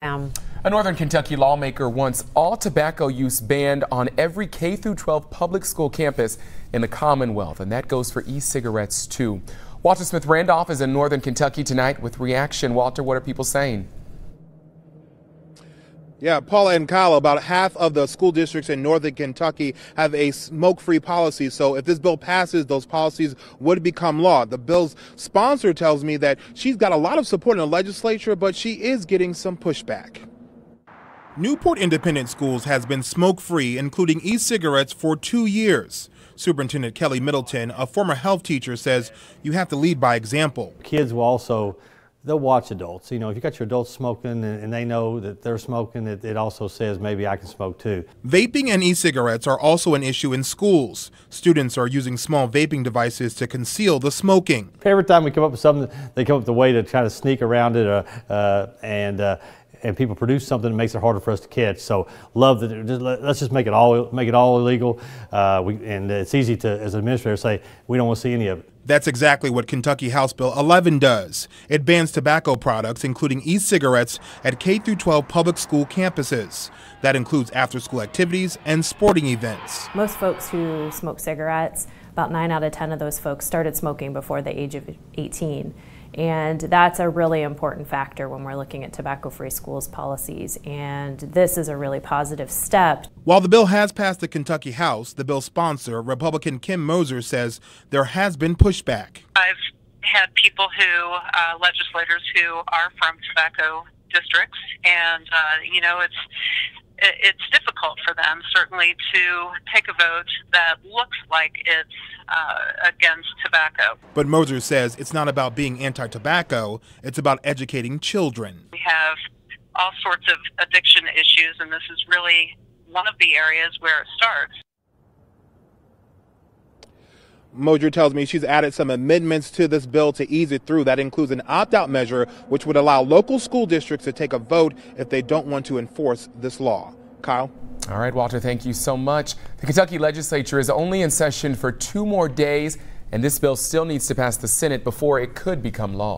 A Northern Kentucky lawmaker wants all tobacco use banned on every K-12 public school campus in the Commonwealth, and that goes for e-cigarettes too. Walter Smith Randolph is in Northern Kentucky tonight with reaction. Walter, what are people saying? Yeah, Paula and Kyle, about half of the school districts in Northern Kentucky have a smoke-free policy. So if this bill passes, those policies would become law. The bill's sponsor tells me that she's got a lot of support in the legislature, but she is getting some pushback. Newport Independent Schools has been smoke-free, including e-cigarettes, for 2 years. Superintendent Kelly Middleton, a former health teacher, says you have to lead by example. Kids will also, they'll watch adults. You know, if you got your adults smoking and they know that they're smoking, it also says maybe I can smoke too. Vaping and e-cigarettes are also an issue in schools. Students are using small vaping devices to conceal the smoking. Every time we come up with something, they come up with a way to try to sneak around it, and people produce something that makes it harder for us to catch. So love that. Let's just make it all illegal. And it's easy to, as an administrator, say we don't want to see any of it. That's exactly what Kentucky House Bill 11 does. It bans tobacco products, including e-cigarettes, at K-12 public school campuses. That includes after-school activities and sporting events. Most folks who smoke cigarettes, about 9 out of 10 of those folks started smoking before the age of 18. And that's a really important factor when we're looking at tobacco-free schools policies, and this is a really positive step. While the bill has passed the Kentucky House, the bill's sponsor, Republican Kim Moser, says there has been pushback. I've had people legislators who are from tobacco districts, and you know, it's difficult for them certainly to take a vote that looks like it's against tobacco. But Moser says it's not about being anti-tobacco, it's about educating children. We have all sorts of addiction issues, and this is really one of the areas where it starts. Moser tells me she's added some amendments to this bill to ease it through. That includes an opt-out measure which would allow local school districts to take a vote if they don't want to enforce this law. Kyle? All right, Walter, thank you so much. The Kentucky legislature is only in session for 2 more days, and this bill still needs to pass the Senate before it could become law.